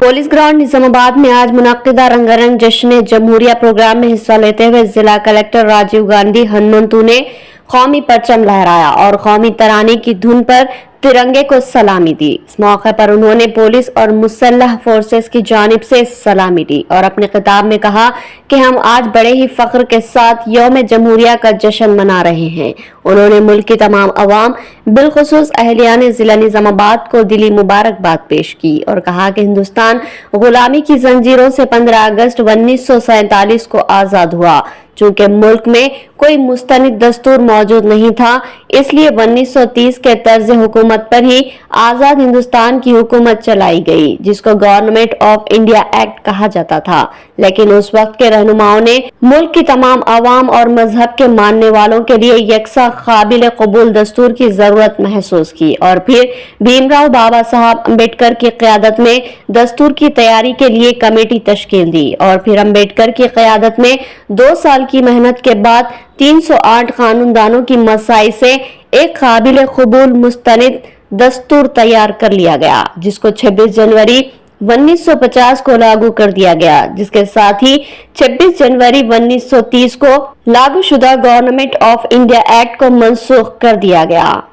Police ground Nizamabad में आज मुनक्किदा रंगारंग जश्न जमहूरिया प्रोग्राम में हिस्सा लेते हुए जिला कलेक्टर राजीव गांधी हनुमंतु ने कौमी परचम लहराया और कौमी तराने की धुन पर तिरंगे को सलामी दी। इस मौके पर उन्होंने पुलिस और मुसल्लह फोर्सेस की जानिब से सलामी दी और अपने खिताब में कहा कि हम आज बड़े ही फख्र के साथ यौम जमहूरिया का जश्न मना रहे हैं। उन्होंने मुल्क की तमाम अवाम बिलखुसूस अहलियान जिला निजामाबाद को दिली मुबारकबाद पेश की और कहा कि हिंदुस्तान गुलामी की जंजीरों से 15 अगस्त 1947 को आजाद हुआ। चूंकि मुल्क में कोई मुस्तनिद दस्तूर मौजूद नहीं था, इसलिए 1930 के तर्ज हुकूमत पर ही आजाद हिंदुस्तान की हुकूमत चलाई गई, जिसको गवर्नमेंट ऑफ इंडिया एक्ट कहा जाता था। लेकिन उस वक्त के रहनुमाओं ने मुल्क की तमाम अवाम और मजहब के मानने वालों के लिए यकसा काबिल कबूल दस्तूर की जरूरत महसूस की और फिर भीमराव बाबा साहब अम्बेडकर की क़यादत में दस्तूर की तैयारी के लिए कमेटी तश्कील दी और फिर अम्बेडकर की क़यादत में 2 साल की मेहनत के बाद 308 कानूनदानों की मसाई से एक काबिल कबूल मुस्तनिद दस्तूर तैयार कर लिया गया, जिसको 26 जनवरी 1950 को लागू कर दिया गया, जिसके साथ ही 26 जनवरी 1930 को लागूशुदा गवर्नमेंट ऑफ इंडिया एक्ट को मनसूख कर दिया गया।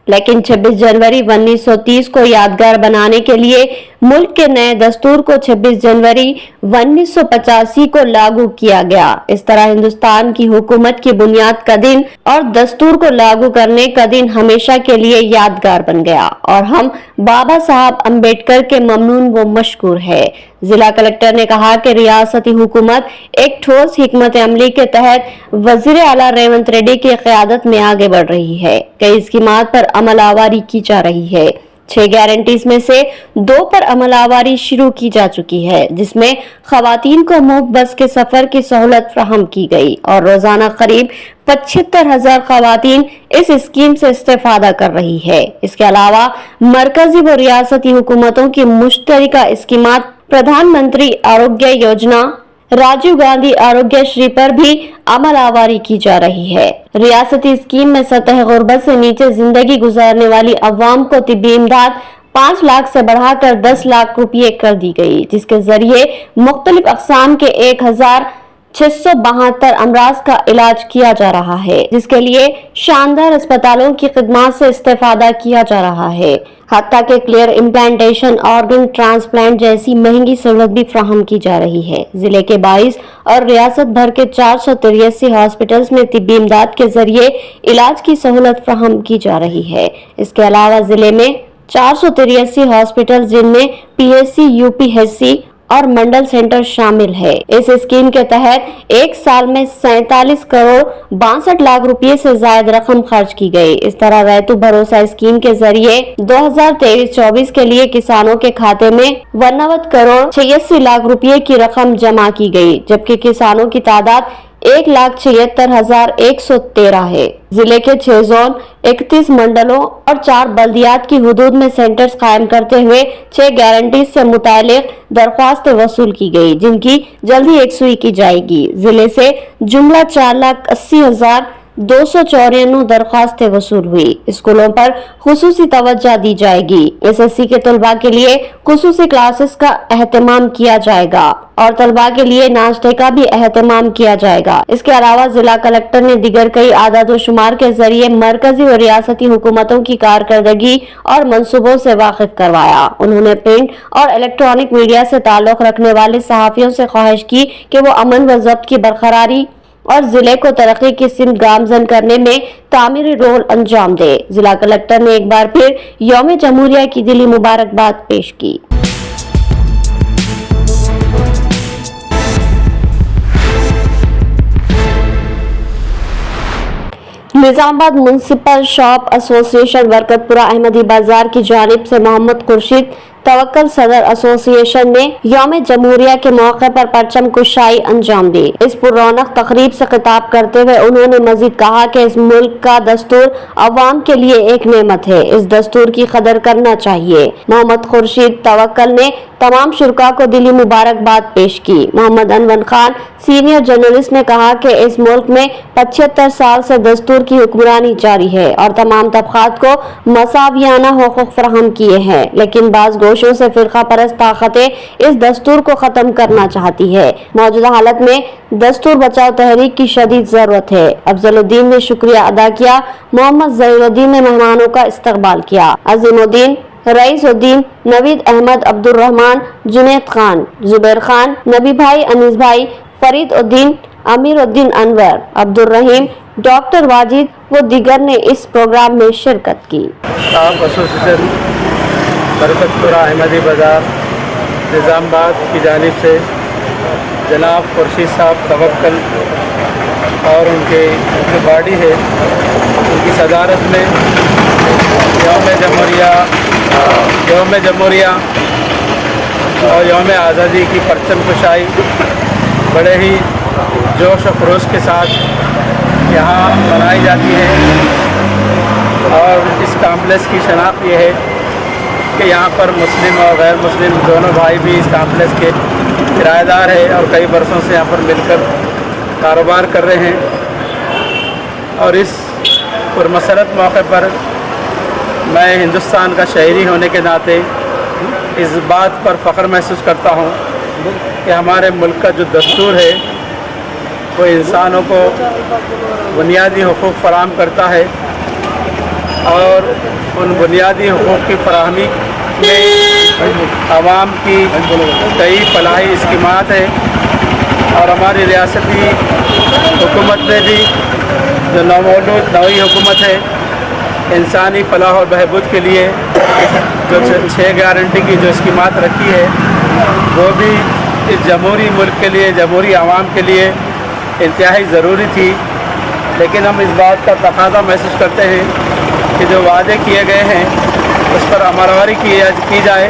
लेकिन 26 जनवरी 1930 को यादगार बनाने के लिए मुल्क के नए दस्तूर को 26 जनवरी 1985 को लागू किया गया। इस तरह हिंदुस्तान की हुकूमत की बुनियाद का दिन और दस्तूर को लागू करने का दिन हमेशा के लिए यादगार बन गया और हम बाबा साहब अम्बेडकर के ममनून व मशकूर है। जिला कलेक्टर ने कहा कि रियासती हुकूमत एक ठोस हिकमत अमली के तहत वजीर आला रेवंत रेड्डी की क़यादत में आगे बढ़ रही है। कई स्कीमात पर अमल आवारी की जा रही है। 6 गारंटीज में से 2 पर अमल आवारी शुरू की जा चुकी है, जिसमें खवातीन को मुफ्त बस के सफर की सहूलत फराहम की गई और रोजाना करीब 75,000 खवातीन इस स्कीम से इस्तेफादा कर रही है। इसके अलावा मरकजी व रियासती हुकूमतों की मुश्तरका स्कीमात प्रधानमंत्री आरोग्य योजना, राजीव गांधी आरोग्य श्री पर भी अमल आवारी की जा रही है। रियासती स्कीम में सतह गुर्बत से नीचे जिंदगी गुजारने वाली अवाम को तिब्बी इमदाद 5 लाख से बढ़ाकर 10 लाख रुपये कर दी गई, जिसके जरिए मुख्तलिफ अक़साम के 1672 अमराज का इलाज किया जा रहा है, जिसके लिए शानदार अस्पतालों की खिदमत से इस्तेफादा किया जा रहा है। हत्ता के क्लियर इम्प्लांटेशन, ऑर्गन ट्रांसप्लांट जैसी महंगी सहूलत भी फ्राहम की जा रही है। जिले के 22 और रियासत भर के 483 हॉस्पिटल्स में तिब्बी इमदाद के जरिए इलाज की सहूलत फ्राहम की जा रही है। इसके अलावा जिले में 483 हॉस्पिटल, जिनमें PHC, UPHC और मंडल सेंटर शामिल है। इस स्कीम के तहत एक साल में 47 करोड़ 62 लाख रुपए से ज्यादा रकम खर्च की गई। इस तरह रैतु भरोसा स्कीम के जरिए 2023-24 के लिए किसानों के खाते में 92 करोड़ 86 लाख रुपए की रकम जमा की गई, जबकि किसानों की तादाद 1,76,113 है। जिले के 6 जोन, 31 मंडलों और 4 बल्दियात की हुदूद में सेंटर्स कायम करते हुए 6 गारंटीज से मुतालिक दरख्वास्तें वसूल की गई, जिनकी जल्दी यकसुई की जाएगी। जिले से जुमला 4,80,294 दरख्वास्तें वसूल हुई। स्कूलों पर खुसूसी तवज्जो दी जाएगी। SSC के तलबा के लिए खुसूसी क्लासेस का एहतमाम किया जाएगा और तलबा के लिए नाश्ते का भी एहतमाम किया जाएगा। इसके अलावा जिला कलेक्टर ने दीगर कई आदाद व शुमार के जरिए मरकजी व रियासती हुकूमतों की कारकर्दगी और मंसूबों से वाकिफ करवाया। उन्होंने प्रिंट और इलेक्ट्रॉनिक मीडिया से ताल्लुक रखने वाले सहाफियों से ख्वाहिश की कि वो अमन व ज़ब्त की बरकरारी और जिले को तरक्की की सिमत गामजन करने में तामीरी रोल अंजाम दे। जिला कलेक्टर ने एक बार फिर यौम जमहूरिया की दिली मुबारकबाद पेश की। Nizamabad municipal shop association Barkatpura Ahmadi बाजार की जानिब से मोहम्मद खुर्शीद तवक्कल सदर एसोसिएशन ने यौम जमहूरिया के मौके पर परचम कुशाई अंजाम दी। इस पुररौनक तकरीब से खिताब करते हुए उन्होंने मजीद कहा कि इस मुल्क का दस्तूर अवाम के लिए एक नेमत है, इस दस्तूर की कदर करना चाहिए। मोहम्मद खुर्शीद तवक्कल ने तमाम शुरका को दिली मुबारकबाद पेश की। मोहम्मद अनवर खान सीनियर जर्नलिस्ट ने कहा कि इस मुल्क में 75 साल से दस्तूर की हुक्मरानी जारी है और तमाम तबकात को मसावियाना हुकूक फराहम किए हैं, लेकिन बाज गोशों से फिरका परस्त ताकतें इस दस्तूर को खत्म करना चाहती है। मौजूदा हालत में दस्तूर बचाओ तहरीक की शदीद जरूरत है। अफजलुद्दीन ने शुक्रिया अदा किया। मोहम्मद जहीरुद्दीन ने मेहमानों का इस्तकबाल किया। अजीमुद्दीन, रईसुद्दीन, नवीद अहमद, अब्दुल रहमान, जुनैद खान, जुबैर खान, नबी भाई, अनीस भाई, फरीद उद्दीन, अमीरुद्दीन अनवर, अब्दुल रहीम, डॉक्टर वाजिद व दीगर ने इस प्रोग्राम में शिरकत की। आप एसोसिएशन बरकतपुरा अहमदी बाज़ार निज़ामाबाद की जानिब से जनाब खुर्शीद साहब तवक्कल और उनके जो बॉडी है उनकी सदारत में यौम जमहूरिया और यौम आज़ादी की परचम कुशाई बड़े ही जोश और खरोश के साथ यहाँ मनाई जाती है। और इस कॉम्प्लेक्स की शनाख्त ये है कि यहाँ पर मुस्लिम और गैर मुस्लिम दोनों भाई भी इस कॉम्प्लेक्स के किराएदार हैं और कई बरसों से यहाँ पर मिलकर कारोबार कर रहे हैं। और इस पुरमसरत मौके पर मैं हिंदुस्तान का शहरी होने के नाते इस बात पर फ़ख्र महसूस करता हूँ कि हमारे मुल्क का जो दस्तूर है वो इंसानों को बुनियादी हुकूक़ फराहम करता है और उन बुनियादी हुकूक़ की फराहमी में आवाम की कई फलाही स्कीमात हैं। और हमारी रियासती हुकूमत ने भी जो नवमौलूद नई हुकूमत है इंसानी फलाह और बहबूद के लिए जो 6 गारंटी की जो स्कीमात रखी है वो भी इस जमहूरी मुल्क के लिए, जमहूरी आवाम के लिए इंतहाई ज़रूरी थी। लेकिन हम इस बात का तकाज़ा महसूस करते हैं कि जो वादे किए गए हैं उस पर अमलवारी की जाए।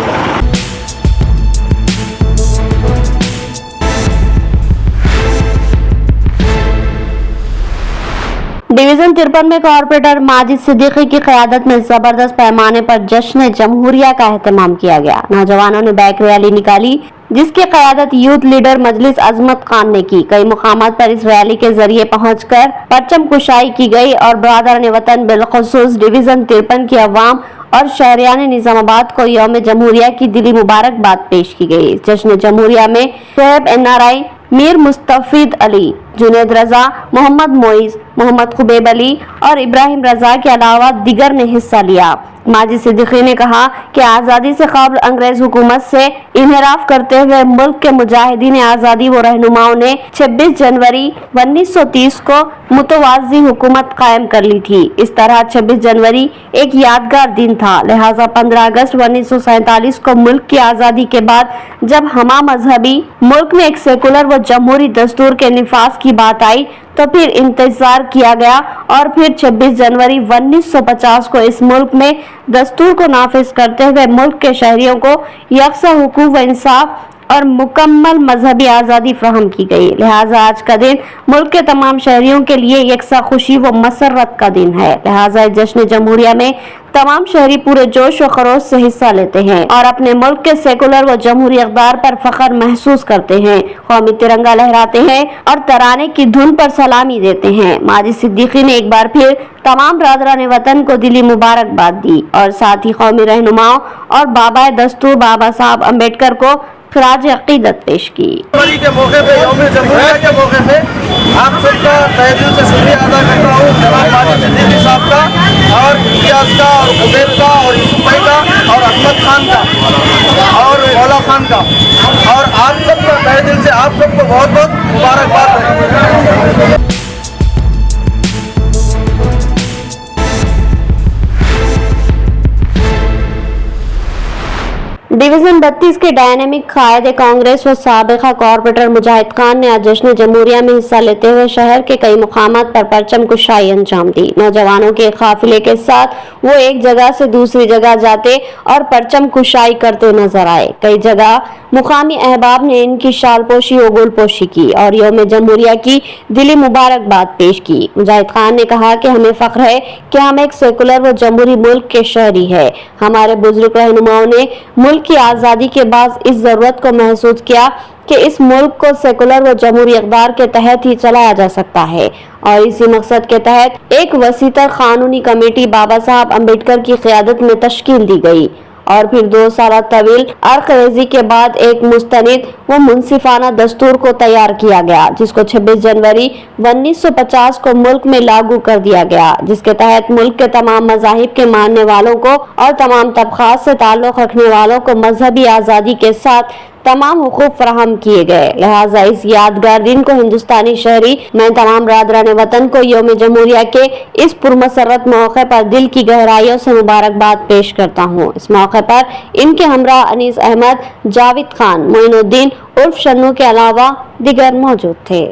डिवीजन 53 में कॉर्पोरेटर माजिद सिद्दीकी की क़यादत में जबरदस्त पैमाने पर जश्न जमहूरिया का एहतमाम किया गया। नौजवानों ने बाइक रैली निकाली जिसकी क़यादत यूथ लीडर मजलिस अजमत खान ने की। कई मुकामात पर इस रैली के जरिए पहुंचकर परचम कुशाई की गई और बरादरान वतन बिलखुसूस डिवीजन 53 की अवाम और शहरियान निजामाबाद को यौम जमहूरिया की दिली मुबारकबाद पेश की गई। जश्न जमहूरिया में शोएब NRI, मीर मुस्तफीद अली, जुनैद रजा, मोहम्मद मोइज, मोहम्मद खुबैब अली और इब्राहिम रजा के अलावा दिगर ने हिस्सा लिया। माजिद सिद्दीकी ने कहा कि आज़ादी से कबल अंग्रेज हुकूमत से इन्हिराफ करते हुए मुल्क के मुजाहिदीन आज़ादी व रहनुमाओं ने 26 जनवरी 1930 को मुतवाज़ी हुकूमत कायम कर ली थी। इस तरह 26 जनवरी एक यादगार दिन था। लिहाजा 15 अगस्त 1947 को मुल्क की आज़ादी के बाद जब हमा मजहबी मुल्क में एक सेकुलर व जमहूरी दस्तूर के निफाज की बात आई तो फिर इंतजार किया गया और फिर 26 जनवरी 1950 को इस मुल्क में दस्तूर को नाफिज करते हुए मुल्क के शहरियों को यकसा हुकूक व इंसाफ और मुकम्मल मजहबी आज़ादी फराहम की गई। लिहाजा आज का दिन मुल्क के तमाम शहरियों के लिए यकसा खुशी व मसरत का दिन है। लिहाजा जश्न जमहूरिया में तमाम शहरी पूरे जोश व खरोश से हिस्सा लेते हैं और अपने मुल्क के सेकुलर व जमहूरी इक़दार पर फख्र महसूस करते हैं। कौमी तिरंगा लहराते हैं और तराने की धुन पर सलामी देते हैं। माजिद सिद्दीकी ने एक बार फिर तमाम बरादरान वतन को दिली मुबारकबाद दी और साथ ही कौमी रहनुमाओं और बाबा दस्तूर बाबा साहब अम्बेडकर को खराज अकीदत पेश की। के मौके पे, यौम जमहूरिया के मौके पे आप सबका तहे दिल से शुक्रिया अदा करता हूँ जनाब माजिद सिद्दीकी साहब का और इम्तियाज का और खुबैब का और यूसुफ भाई का और अहमद खान का और मौला खान का और आप सबका तहे दिल से आप सबको बहुत बहुत मुबारकबाद है। डिवीजन 32 के डायनेमिक कायदे कांग्रेस व साबिका कॉर्पोरेटर मुजाहिद खान ने आज जश्न जमहूरिया में हिस्सा लेते हुए शहर के कई मुकामात पर परचम कुशाई अंजाम दी। नौजवानों के काफिले के साथ वो एक जगह से दूसरी जगह जाते और परचम कुशाई करते नजर आए। कई जगह मुकामी अहबाब ने इनकी शालपोशी व गुलपोशी की और यौम जमहूरिया की दिली मुबारकबाद पेश की। मुजाहिद खान ने कहा कि हमें फख्र है कि हम एक सेकुलर व जमहूरी मुल्क के शहरी है। हमारे बुजुर्ग रहनुमाओं ने मुल्क की की आज़ादी के बाद इस ज़रूरत को महसूस किया कि इस मुल्क को सेकुलर व जमहूरी इक़दार के तहत ही चलाया जा सकता है और इसी मकसद के तहत एक वसीतर कानूनी कमेटी बाबा साहब अम्बेडकर की क़यादत में तश्कील दी गई और फिर 2 साल तवील अर्क़रेज़ी के बाद एक मुस्तनिद व मुनसिफाना दस्तूर को तैयार किया गया, जिसको 26 जनवरी 1950 को मुल्क में लागू कर दिया गया, जिसके तहत मुल्क के तमाम मज़ाहिब के मानने वालों को और तमाम तबक़ात से ताल्लुक़ रखने वालों को मजहबी आज़ादी के साथ तमाम हुकूक फराहम किए गए। लिहाजा इस यादगार दिन को हिंदुस्तानी शहरी मैं तमाम रादरान वतन को यौम जमहूरिया के इस पुरमसरत मौके पर दिल की गहराइयों से मुबारकबाद पेश करता हूँ। इस मौके पर इनके हमरा अनीस अहमद, जावेद खान, मोइनुद्दीन उर्फ शन्नू के अलावा दिगर मौजूद थे।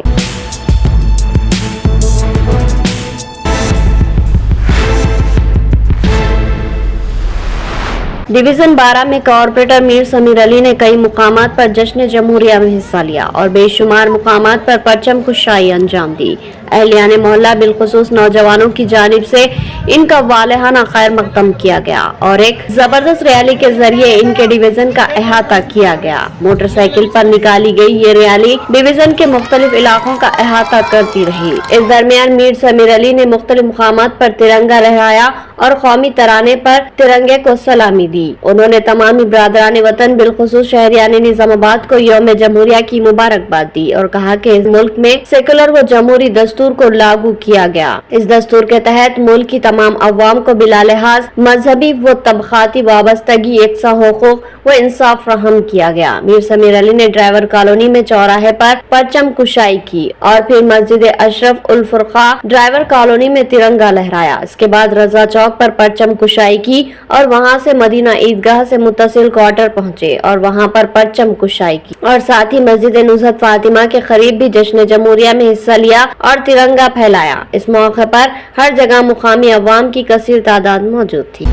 डिवीजन 12 में कॉर्पोरेटर मीर समीर अली ने कई मुकामात पर जश्न जमहूरिया में हिस्सा लिया और बेशुमार मुकामात पर परचम कुशाई अंजाम दी। अहलियान मोहल्ला बिलखुसूस नौजवानों की जानिब से इनका वालेहाना खैर मकदम किया गया और एक जबरदस्त रैली के जरिए इनके डिवीजन का अहाता किया गया। मोटरसाइकिल पर निकाली गई ये रैली डिवीजन के मुख्तलिफ इलाकों का अहाता करती रही। इस दरमियान मीर समीर अली ने मुख्तलिफ मुकामात पर तिरंगा लहराया और कौमी तराने पर तिरंगे को सलामी दी। उन्होंने तमामी बरादरान वतन बिलखुसूस शहरियान निजामाबाद को यौम जमहूरिया की मुबारकबाद दी और कहा कि इस मुल्क में सेकुलर व जमहूरी दस्तूर को लागू किया गया। इस दस्तूर के तहत मुल्क की तमाम अवाम को बिला लिहाज मजहबी व तबकाती वाबस्तगी एकसा हुकूक व इंसाफ फराहम किया गया। मीर समीर अली ने ड्राइवर कॉलोनी में चौराहे पर परचम कुशाई की और फिर मस्जिद अशरफ उल फुरका ड्राइवर कॉलोनी में तिरंगा लहराया। इसके बाद रजा चौक पर परचम कुशाई की और वहां से मदीना ईदगाह से मुत्तसिल क्वार्टर पहुंचे और वहां पर परचम कुशाई की और साथ ही मस्जिद नुज़हत फातिमा के करीब भी जश्न जमहूरिया में हिस्सा लिया और तिरंगा फैलाया। इस मौके पर हर जगह मुकामी अवाम की कसीर तादाद मौजूद थी।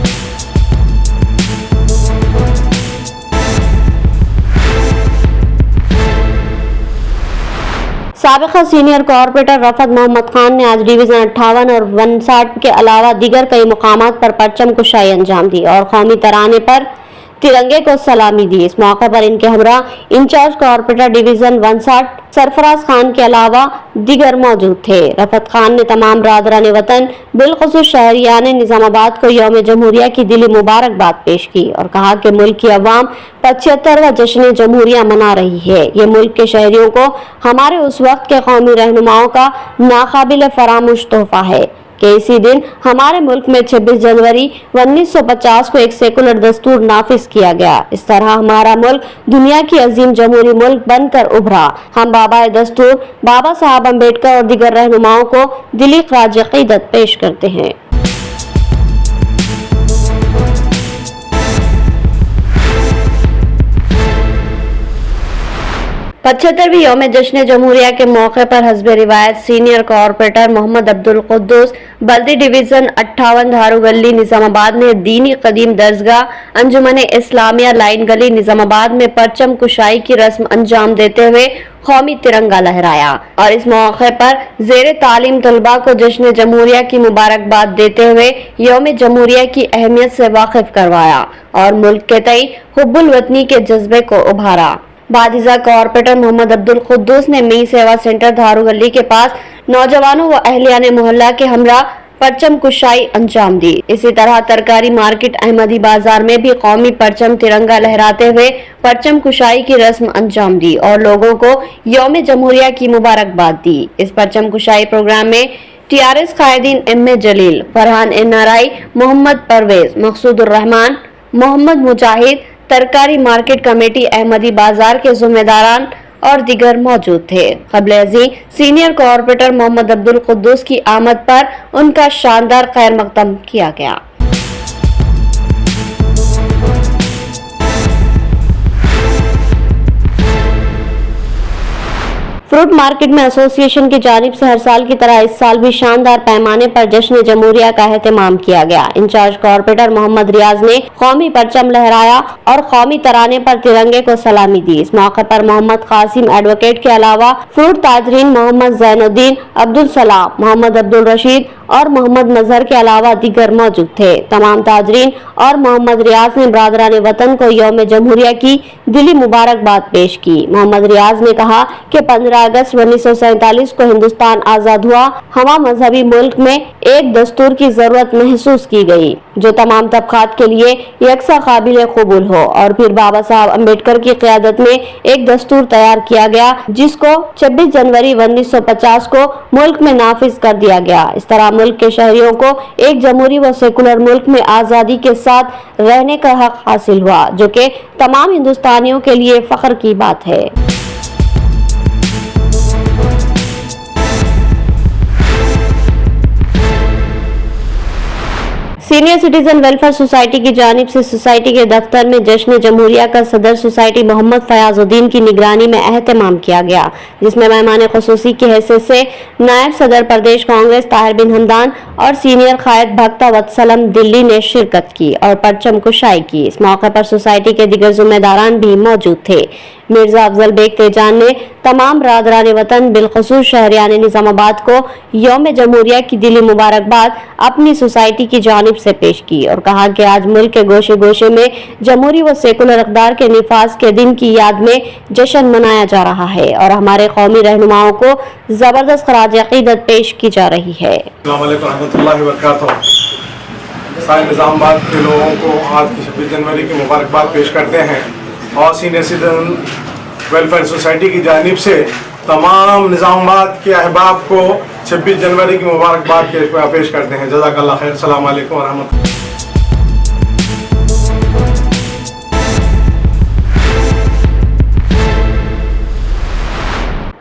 साबिका सीनियर कॉर्पोरेटर रफत मोहम्मद खान ने आज डिवीजन 58 और 59 के अलावा दीगर कई मुकामात पर परचम कुशाई अंजाम दी और कौमी तराने पर तिरंगे को सलामी दी। इस मौके पर इनके हमरा in charge corporator division 59 Sarfaraz Khan के अलावा दीगर मौजूद थे। रफत खान ने तमाम बरादरान वतन बिलखुसूस शहरियान निजामाबाद को यौम जमहूरिया की दिली मुबारकबाद पेश की और कहा कि मुल्क की अवाम 75वां जश्न जमहूरिया मना रही है। ये मुल्क के शहरियों को हमारे उस वक्त के कौमी रहनुमाओं का नाकाबिल फरामोश तोहफा है कि इसी दिन हमारे मुल्क में 26 जनवरी 1950 को एक सेकुलर दस्तूर नाफिज किया गया। इस तरह हमारा मुल्क दुनिया की अजीम जमहूरी मुल्क बनकर उभरा। हम बाबा दस्तूर बाबा साहब अम्बेडकर और दीगर रहनुमाओं को दिली खराज अकीदत पेश करते हैं। पचहत्तरवीं यौम जश्न जमहूरिया के मौके पर हस्ब रिवायत सीनियर कॉर्पोरेटर मोहम्मद अब्दुल कुद्दूस बल्दी डिवीजन 58 धारू गली निजामाबाद में दीनी कदीम दरसगाह अंजुमन इस्लामिया लाइन गली निजामाबाद में परचम कुशाई की रस्म अंजाम देते हुए कौमी तिरंगा लहराया और इस मौके पर जेर तालीम तलबा को जश्न जमहूरिया की मुबारकबाद देते हुए यौम जमहूरिया की अहमियत से वाकिफ करवाया और मुल्क के तई हुब्बुल वतनी के जज्बे को उभारा। बादिजा कॉर्पोरेटर मोहम्मद अब्दुल कुद्दूस ने मई सेवा सेंटर धारू गली के पास नौजवानों व अहलियान मोहल्ला के हमरा परचम कुशाई अंजाम दी। इसी तरह तरकारी मार्केट अहमदी बाजार में भी कौमी परचम तिरंगा लहराते हुए परचम कुशाई की रस्म अंजाम दी और लोगों को यौम जमहूरिया की मुबारकबाद दी। इस परचम कुशाई प्रोग्राम में TRS कायदीन एम जलील, फरहान NRI, मोहम्मद परवेज, मकसूद उर रहमान, मोहम्मद मुजाहिद, तरकारी मार्केट कमेटी अहमदी बाजार के जिम्मेदारान और दिगर मौजूद थे। क़ब्ल अज़ीं सीनियर कॉर्पोरेटर मोहम्मद अब्दुल कुद्दूस की आमद पर उनका शानदार खैर मकदम किया गया। फ्रूट मार्केट में एसोसिएशन की जानिब से हर साल की तरह इस साल भी शानदार पैमाने पर जश्न जमहूरिया का एहतमाम किया गया। इंचार्ज कॉर्पोरेटर मोहम्मद रियाज ने कौमी परचम लहराया और कौमी तराने पर तिरंगे को सलामी दी। इस मौके पर मोहम्मद कासिम एडवोकेट के अलावा फ्रूट ताजरीन मोहम्मद जैनुद्दीन, अब्दुल सलाम, मोहम्मद अब्दुल रशीद और मोहम्मद मजहर के अलावा दीगर मौजूद थे। तमाम ताजरीन और मोहम्मद रियाज ने बरादरान वतन को यौम जमहूरिया की दिली मुबारकबाद पेश की। मोहम्मद रियाज ने कहा कि 15 अगस्त 1947 को हिंदुस्तान आजाद हुआ। हम मजहबी मुल्क में एक दस्तूर की जरूरत महसूस की गई जो तमाम तबकात के लिए यकसा काबिल कबूल हो, और फिर बाबा साहब अम्बेडकर की क़यादत में एक दस्तूर तैयार किया गया जिसको 26 जनवरी 1950 को मुल्क में नाफिज कर दिया गया। इस तरह मुल्क के शहरियों को एक जमहूरी व सेकुलर मुल्क में आज़ादी के साथ रहने का हक हासिल हुआ, जो कि तमाम हिंदुस्तानियों के लिए फख्र की बात है। सीनियर सिटीजन वेलफेयर सोसाइटी की जानिब से सोसाइटी के दफ्तर में जश्न जमहूरिया का सदर सोसाइटी मोहम्मद फयाजुद्दीन की निगरानी में एहतमाम किया गया, जिसमें मेहमान खुसूसी की हैसियत से नायब सदर प्रदेश कांग्रेस ताहिर बिन हमदान और सीनियर कायद भक्ता वत्सलम दिल्ली ने शिरकत की और परचम कुशाई की। इस मौके पर सोसाइटी के दिगर जिम्मेदारान भी मौजूद थे। मिर्जा अफजल बेग तेजान ने तमाम बरादरान वतन बिलखसूस शहरियान निजामाबाद को यौम जमहूरिया की दिली मुबारकबाद अपनी सोसाइटी की जानिब से पेश की और कहा कि आज मुल्क के गोशे गोशे में जमहूरी व सेकुलर इक़्तिदार के निफाज के दिन की याद में जश्न मनाया जा रहा है और हमारे कौमी रहनुमाओं को जबरदस्त खराज अक़ीदत पेश की जा रही है। निजामाबाद के लोगों को आज की 26 जनवरी की मुबारकबाद पेश करते हैं और सीनियर सिटीजन वेलफेयर सोसाइटी की जानिब से तमाम निजामाबाद के अहबाब को 26 जनवरी की मुबारकबाद पेश करते हैं। जज़ाकल्लाह खैर। अस्सलाम वालेकुम व रहमतुल्लाह।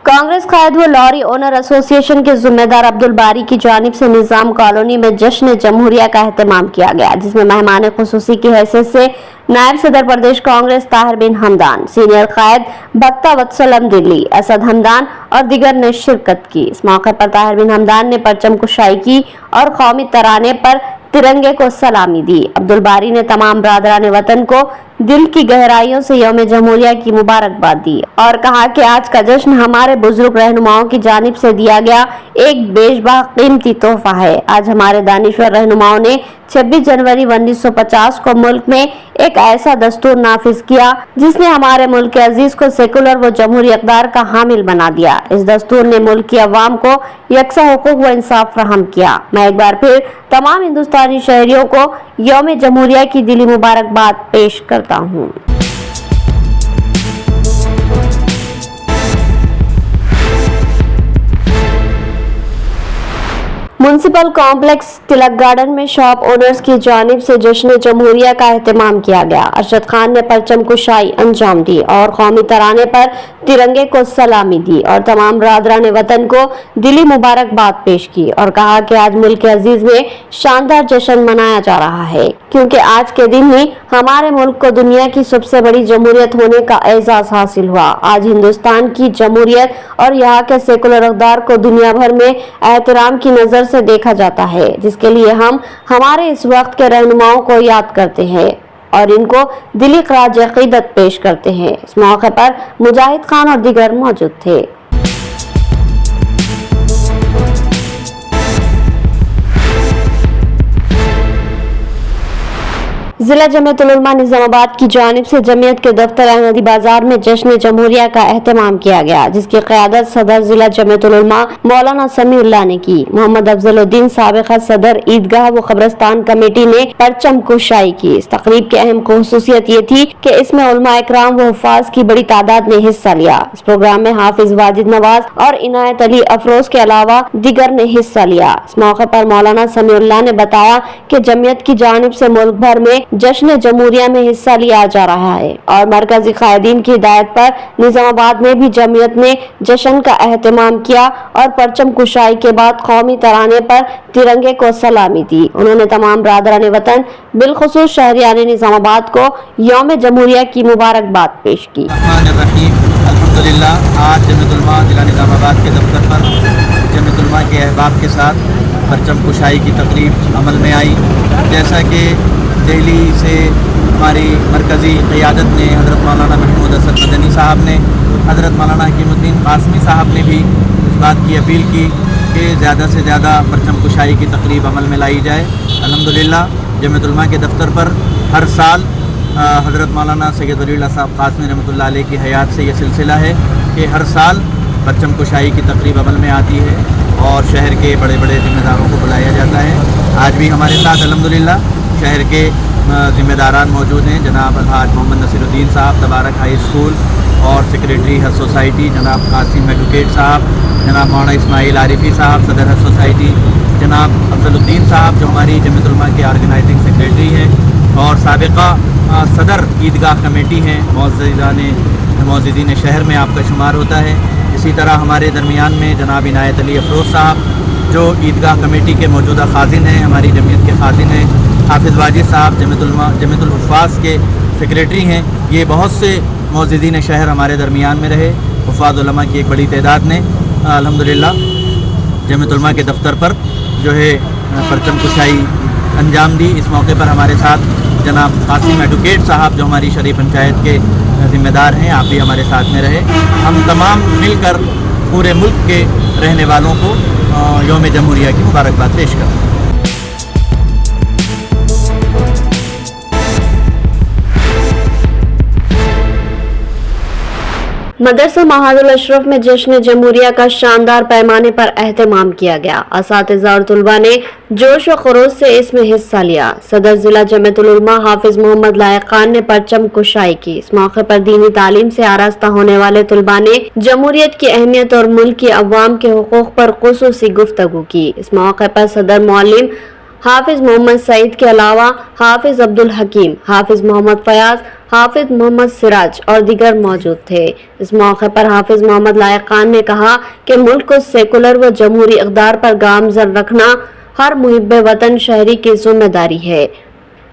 कांग्रेस कायद व लॉरी ओनर एसोसिएशन के जिम्मेदार अब्दुल बारी की जानिब से निजाम कॉलोनी में जश्न जमहूरिया का एहतमाम किया गया, जिसमें मेहमान खुसूसी की हैसियत से नायब सदर प्रदेश कांग्रेस ताहिर बिन हमदान, सीनियर कायद भक्ता वत्सलम दिल्ली, असद हमदान और दिगर ने शिरकत की। इस मौके पर ताहिर बिन हमदान ने परचम कुशाई की और कौमी तराने पर तिरंगे को सलामी दी। अब्दुल बारी ने तमाम बरादरान वतन को दिल की गहराइयों से यौम जमहूरिया की मुबारकबाद दी और कहा कि आज का जश्न हमारे बुजुर्ग रहनुमाओं की जानिब से दिया गया एक बेशबहा कीमती तोहफा है। आज हमारे दानिश्वर रहनुमाओं ने 26 जनवरी 1950 को मुल्क में एक ऐसा दस्तूर नाफिज किया जिसने हमारे मुल्क के अजीज को सेकुलर व जमहूरी इक़्तिदार का हामिल बना दिया। इस दस्तूर ने मुल्क की अवाम को यकसा हुकूक व इंसाफ फराहम किया। मैं एक बार फिर तमाम हिंदुस्तानी शहरियों को यौम जमहूरिया की दिली मुबारकबाद पेश करता हूँ। म्युनिसिपल कॉम्प्लेक्स तिलक गार्डन में शॉप ओनर्स की जानिब से जश्न जमहूरिया का एहतमाम किया गया। अरशद खान ने परचम कुशाई अंजाम दी और कौमी तराने पर तिरंगे को सलामी दी और तमाम बरादरान वतन को दिली मुबारकबाद पेश की और कहा कि आज मुल्क के अजीज में शानदार जश्न मनाया जा रहा है, क्योंकि आज के दिन ही हमारे मुल्क को दुनिया की सबसे बड़ी जमहूरियत होने का एजाज हासिल हुआ। आज हिंदुस्तान की जमहूरियत और यहाँ के सेकुलर इक़्तिदार को दुनिया भर में एहतराम की नजर से देखा जाता है, जिसके लिए हम हमारे इस वक्त के रहनुमाओं को याद करते हैं और इनको दिली खराज अक़ीदत पेश करते हैं। इस मौके पर मुजाहिद खान और दीगर मौजूद थे। जिला जमीयतुल उलमा निजामाबाद की जानिब से जमीयत के दफ्तर अहमदी बाजार में जश्न जमहूरिया का एहतमाम किया गया, जिसकी क़यादत सदर जिला जमीयतुल उलमा मौलाना समीउल्लाह ने की। मोहम्मद अफजलुद्दीन साबिक़ सदर ईदगाह व कब्रिस्तान कमेटी ने परचम कुशाई की। इस तकरीब की अहम खसूसियत ये थी कि इसमें उलमा इकराम व हुफ़ाज़ की बड़ी तादाद ने हिस्सा लिया। इस प्रोग्राम में हाफिज वाजिद नवाज और इनायत अली अफरोज के अलावा दीगर ने हिस्सा लिया। इस मौके पर मौलाना समीउल्लाह ने बताया कि जमीयत की जानिब से मुल्क भर में जश्न जमहूरिया में हिस्सा लिया जा रहा है और मरकजी कायदीन की हिदायत पर निजामाबाद में भी जमीयत ने जश्न का एहतमाम किया और परचम कुशाई के बाद कौमी तराने पर तिरंगे को सलामी दी। उन्होंने तमाम बरादरान वतन बिलखुसूस शहरियान निजामाबाद को यौम जमहूरिया की मुबारकबाद पेश की। अल्हम्दुलिल्लाह, आज जमीयतुल उलमा जिला निजामाबाद के दफ्तर पर जमीयतुल उलमा के अहबाब के साथ परचम कुशाई की तकरीब अमल में आई। जैसा कि दिल्ली से हमारी मरकज़ी क़यादत ने हज़रत मौलाना महमूद असद मदनी साहब ने, हज़रत मौलाना हकीमुद्दीन कासमी साहब ने भी इस बात की अपील की کہ زیادہ سے زیادہ پرچم کشائی کی تقریب عمل میں لائی جائے۔ الحمدللہ جمعیت علماء کے دفتر پر ہر سال حضرت مولانا سید ولی اللہ صاحب قاسمی رحمۃ اللہ علیہ کی حیات سے یہ سلسلہ ہے کہ ہر سال پرچم کشائی کی تقریب عمل میں آتی ہے اور شہر کے بڑے بڑے ذمہ داروں کو بلایا جاتا ہے۔ آج بھی ہمارے ساتھ الحمدللہ شہر کے ذمہ داران موجود ہیں، جناب الحاج محمد نصیر الدین صاحب تبارک ہائی اسکول اور سیکریٹری ہر سوسائٹی جناب قاسم ایڈوکیٹ صاحب، جناب مولانا اسماعیل عارفی صاحب صدر ہر سوسائٹی، جناب افضل الدین صاحب جو ہماری جمعیت علماء کے آرگنائزنگ سیکریٹری ہیں اور سابقہ صدر عیدگاہ کمیٹی ہیں، معززین شہر میں آپ کا شمار ہوتا ہے۔ اسی طرح ہمارے درمیان میں جناب عنایت علی افروز صاحب جو عیدگاہ کمیٹی کے موجودہ خازن ہیں، ہماری جمعیت کے خازن ہیں، حافظ واجد صاحب جمعیت الحفاظ کے سیکریٹری ہیں۔ یہ بہت سے معززین شہر ہمارے درمیان میں رہے، حفاظ علماء کی ایک بڑی تعداد نے الحمدللہ جمعیت علماء کے دفتر پر جو ہے پرچم کشائی انجام دی۔ اس موقع پر ہمارے ساتھ جناب قاسم ایڈوکیٹ صاحب جو ہماری شریف پنچایت کے ذمہ دار ہیں، آپ بھی ہمارے ساتھ میں رہے۔ ہم تمام مل کر پورے ملک کے رہنے والوں کو یوم جمہوریہ کی مبارکباد پیش کرتے ہیں۔ مدرسہ معہد الاشرف میں جشن جمہوریہ کا شاندار پیمانے پر اہتمام کیا گیا۔ اساتذہ اور طلباء نے جوش و خروش سے اس میں حصہ لیا۔ صدر ضلع جمعیت العلماء حافظ محمد لائق خان نے پرچم کشائی کی۔ اس موقع پر دینی تعلیم سے آراستہ ہونے والے طلباء نے جمہوریت کی اہمیت اور ملک کی عوام کے حقوق پر خصوصی گفتگو کی۔ اس موقع پر صدر معلم حافظ محمد سعید کے علاوہ حافظ عبدالحکیم، حافظ محمد فیاض، حافظ محمد سراج اور دیگر موجود تھے۔ اس موقع پر حافظ محمد لائق خان نے کہا کہ ملک کو سیکولر و جمہوری اقدار پر گامزن رکھنا ہر محب وطن شہری کی ذمہ داری ہے۔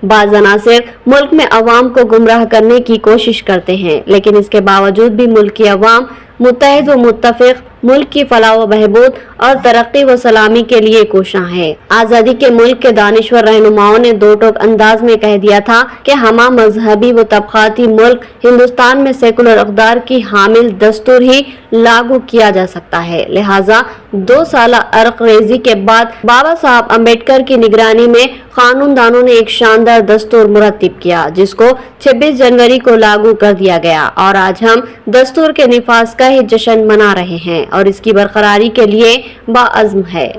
بعض عناصر ملک میں عوام کو گمراہ کرنے کی کوشش کرتے ہیں، لیکن اس کے باوجود بھی ملک کی عوام متحد و متفق ملک کی فلاح و بہبود اور ترقی و سلامی کے لیے کوشاں ہے۔ آزادی کے ملک کے دانشور رہنماؤں نے دو ٹوک انداز میں کہہ دیا تھا کہ ہمہ مذہبی و طبقاتی ملک ہندوستان میں سیکولر اقدار کی حامل دستور ہی لاگو کیا جا سکتا ہے، لہٰذا 2 سالہ عرق ریزی کے بعد بابا صاحب امبیڈکر کی نگرانی میں قانون دانوں نے ایک شاندار دستور مرتب کیا جس کو 26 جنوری کو لاگو کر دیا گیا، اور آج ہم دستور کے نفاذ کا ہی جشن منا رہے ہیں اور اس کی برقراری کے لیے باعزم ہے۔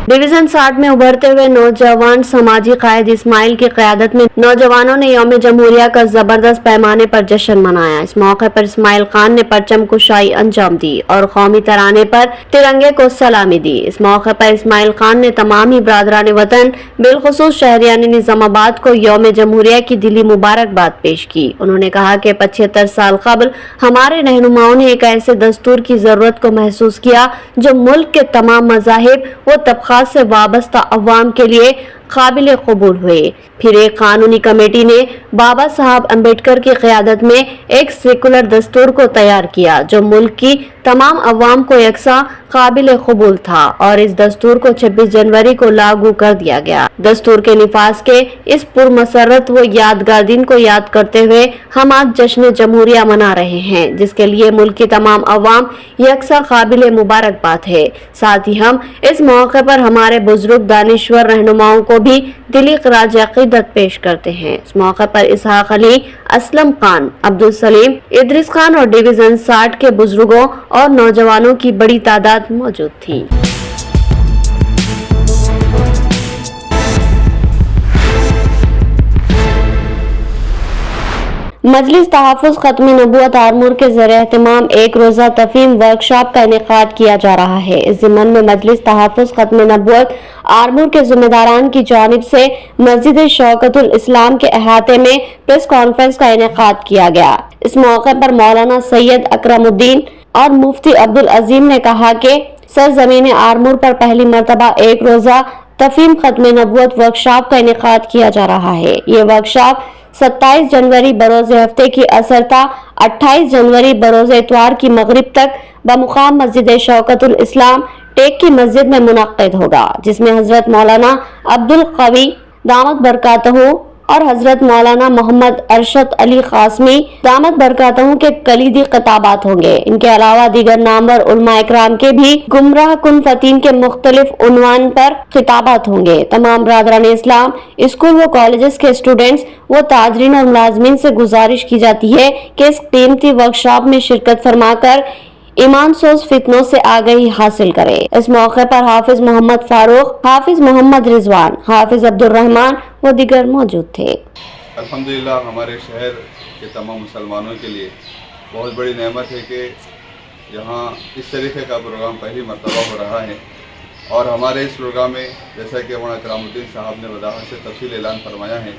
ڈویژن 60 میں ابھرتے ہوئے نوجوان سماجی قائد اسماعیل کی قیادت میں نوجوانوں نے یوم جمہوریہ کا زبردست پیمانے پر جشن منایا۔ اس موقع پر اسماعیل خان نے پرچم کشائی انجام دی اور قومی ترانے پر ترنگے کو سلامی دی۔ اس موقع پر اسماعیل خان نے تمام ہی برادران وطن بالخصوص شہریان نظام آباد کو یوم جمہوریہ کی دلی مبارکباد پیش کی۔ انہوں نے کہا کہ 75 سال قبل ہمارے رہنماؤں نے ایک ایسے دستور کی ضرورت کو محسوس کیا جو ملک کے تمام مذاہب و طبقات سے وابستہ عوام کے لیے قابل قبول ہوئے۔ پھر ایک قانونی کمیٹی نے بابا صاحب امبیڈکر کی قیادت میں ایک سیکولر دستور کو تیار کیا جو ملک کی تمام عوام کو یکساں قابل قبول تھا، اور اس دستور کو 26 جنوری کو لاگو کر دیا گیا۔ دستور کے نفاذ کے اس پرمسرت و یادگار دن کو یاد کرتے ہوئے ہم آج جشن جمہوریہ منا رہے ہیں جس کے لیے ملک کی تمام عوام یکساں قابل مبارکباد ہے۔ ساتھ ہی ہم اس موقع پر ہمارے بزرگ دانشور رہنماؤں کو بھی دلی خراج عقیدت پیش کرتے ہیں۔ اس موقع پر اسحاق علی، اسلم خان، عبدالسلیم، ادریس خان اور ڈویژن 60 کے بزرگوں اور نوجوانوں کی بڑی تعداد موجود تھی۔ مجلس تحفظ ختم نبوت آرمور کے زیر اہتمام ایک روزہ تفہیم ورکشاپ کا انعقاد کیا جا رہا ہے۔ اس ضمن میں مجلس تحفظ ختم نبوت آرمور کے ذمہ داران کی جانب سے مسجد شوکت الاسلام کے احاطے میں پریس کانفرنس کا انعقاد کیا گیا۔ اس موقع پر مولانا سید اکرم الدین اور مفتی عبدالعظیم نے کہا کہ سرزمین آرمور پر پہلی مرتبہ ایک روزہ تفہیم ختم نبوت ورکشاپ کا انعقاد کیا جا رہا ہے۔ یہ ورکشاپ 27 جنوری بروز ہفتے کی عصر تا 28 جنوری بروز اتوار کی مغرب تک بمقام مسجد شوکت الاسلام ٹیک کی مسجد میں منعقد ہوگا، جس میں حضرت مولانا عبدالقوی دامت برکاتہ اور حضرت مولانا محمد ارشد علی قاسمی دامت برکاتہم کے کلیدی خطابات ہوں گے۔ ان کے علاوہ دیگر نامور علماء اکرام کے بھی گمراہ کن فتین کے مختلف عنوان پر خطابات ہوں گے۔ تمام برادران اسلام، اسکول و کالجز کے اسٹوڈنٹس و تاجرین اور ملازمین سے گزارش کی جاتی ہے کہ اس قیمتی ورکشاپ میں شرکت فرما کر ایمان سوز فتنوں سے آگہی حاصل کرے۔ اس موقع پر حافظ محمد فاروق، حافظ محمد رضوان، حافظ عبد الرحمن و دیگر موجود تھے۔ الحمدللہ ہمارے شہر کے تمام مسلمانوں کے لیے بہت بڑی نعمت ہے کہ یہاں اس طریقے کا پروگرام پہلی مرتبہ ہو رہا ہے، اور ہمارے اس پروگرام میں جیسا کہ مولانا کرام الدین صاحب نے وضاحت سے تفصیل اعلان فرمایا ہے،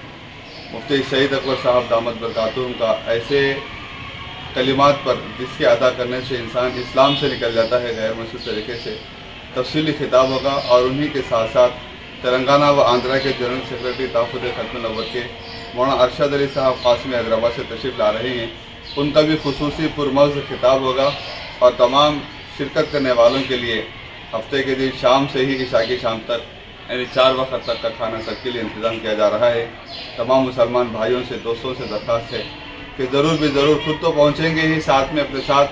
مفتی سعید اکبر صاحب دامت برکاتہم کا ایسے کلمات پر جس کے ادا کرنے سے انسان اسلام سے نکل جاتا ہے غیر مشروع طریقے سے، تفصیلی خطاب ہوگا، اور انہی کے ساتھ ساتھ تلنگانہ و آندھرا کے جنرل سیکرٹری تحفظ ختم نبوت کے مولانا ارشد علی صاحب قاسمی حیدرآباد سے تشریف لا رہے ہیں، ان کا بھی خصوصی پرمغز خطاب ہوگا، اور تمام شرکت کرنے والوں کے لیے ہفتے کے دن شام سے ہی عشاء کی شام تک یعنی 4 وقت تک کا کھانا سب کے لیے انتظام کیا جا رہا ہے۔ تمام مسلمان بھائیوں سے، دوستوں سے درخواست ہے کہ ضرور بھی ضرور خود تو پہنچیں گے ہی، ساتھ میں اپنے ساتھ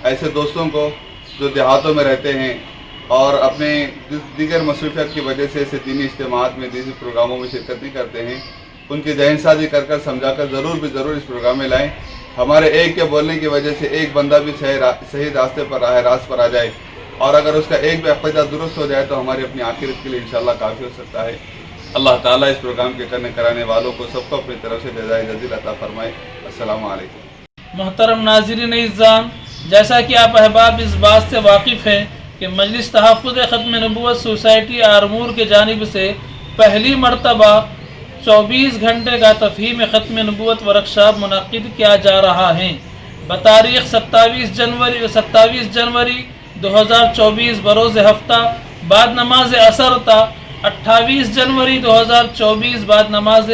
ایسے دوستوں کو جو دیہاتوں میں رہتے ہیں اور اپنے دیگر مصروفیت کی وجہ سے ایسے دینی اجتماعات میں، دینی پروگراموں میں شرکت نہیں کرتے ہیں، ان کی ذہن سازی کر کر سمجھا کر ضرور بھی ضرور اس پروگرام میں لائیں۔ ہمارے ایک کے بولنے کی وجہ سے ایک بندہ بھی صحیح راستے پر، راہ راست پر آ جائے، اور اگر اس کا ایک بھی عقیدہ درست ہو جائے تو ہماری اپنی آخرت کے لیے انشاءاللہ کافی ہو سکتا ہے۔ اللہ تعالیٰ اس پروگرام کے کرانے والوں کو سب کو اپنی طرف سے جزائے جزیل عطا فرمائے۔ السلام علیکم۔ محترم ناظرین اعزام، جیسا کہ آپ احباب اس بات سے واقف ہیں کہ مجلس تحفظ ختم نبوت سوسائٹی آرمور کی جانب سے پہلی مرتبہ 24 گھنٹے کا تفہیم ختم نبوت ورکشاپ منعقد کیا جا رہا ہے۔ بتاریخ 27 جنوری 2024 بروز ہفتہ بعد نماز عصر تا 28 جنوری 2024 بعد نماز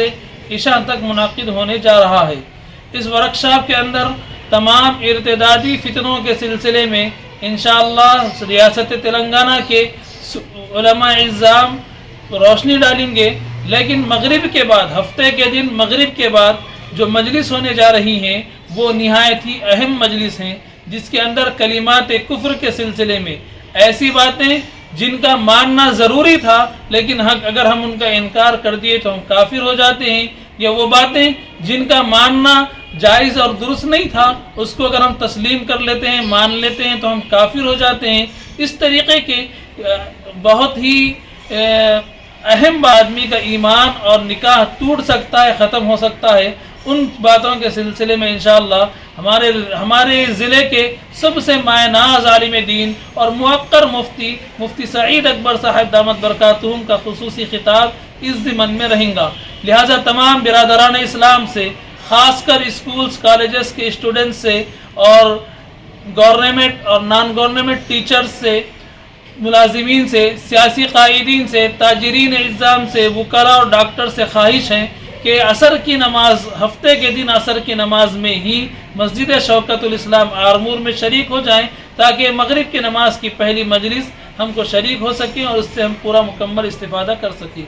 عشاء تک منعقد ہونے جا رہا ہے۔ اس ورکشاپ کے اندر تمام ارتدادی فتنوں کے سلسلے میں انشاءاللہ ریاست تلنگانہ کے علماء اعظام روشنی ڈالیں گے، لیکن مغرب کے بعد، ہفتے کے دن مغرب کے بعد جو مجلس ہونے جا رہی ہیں وہ نہایت ہی اہم مجلس ہیں، جس کے اندر کلمات کفر کے سلسلے میں ایسی باتیں جن کا ماننا ضروری تھا، لیکن اگر ہم ان کا انکار کر دیے تو ہم کافر ہو جاتے ہیں، یا وہ باتیں جن کا ماننا جائز اور درست نہیں تھا اس کو اگر ہم تسلیم کر لیتے ہیں، مان لیتے ہیں تو ہم کافر ہو جاتے ہیں۔ اس طریقے کے بہت ہی اہم آدمی کا ایمان اور نکاح ٹوٹ سکتا ہے، ختم ہو سکتا ہے۔ ان باتوں کے سلسلے میں انشاءاللہ ہمارے ضلع کے سب سے مایہ ناز عالم دین اور موقر مفتی سعید اکبر صاحب دامت برکاتہم کا خصوصی خطاب اس ضمن میں رہیں گا۔ لہٰذا تمام برادران اسلام سے، خاص کر اسکولز کالجز کے اسٹوڈنٹس سے، اور گورنمنٹ اور نان گورنمنٹ ٹیچرز سے، ملازمین سے، سیاسی قائدین سے، تاجرین اعظام سے، وکلاء اور ڈاکٹر سے خواہش ہے کہ عصر کی نماز، ہفتے کے دن عصر کی نماز میں ہی مسجد شوکت الاسلام آرمور میں شریک ہو جائیں، تاکہ مغرب کی نماز کی پہلی مجلس ہم کو شریک ہو سکیں اور اس سے ہم پورا مکمل استفادہ کر سکیں۔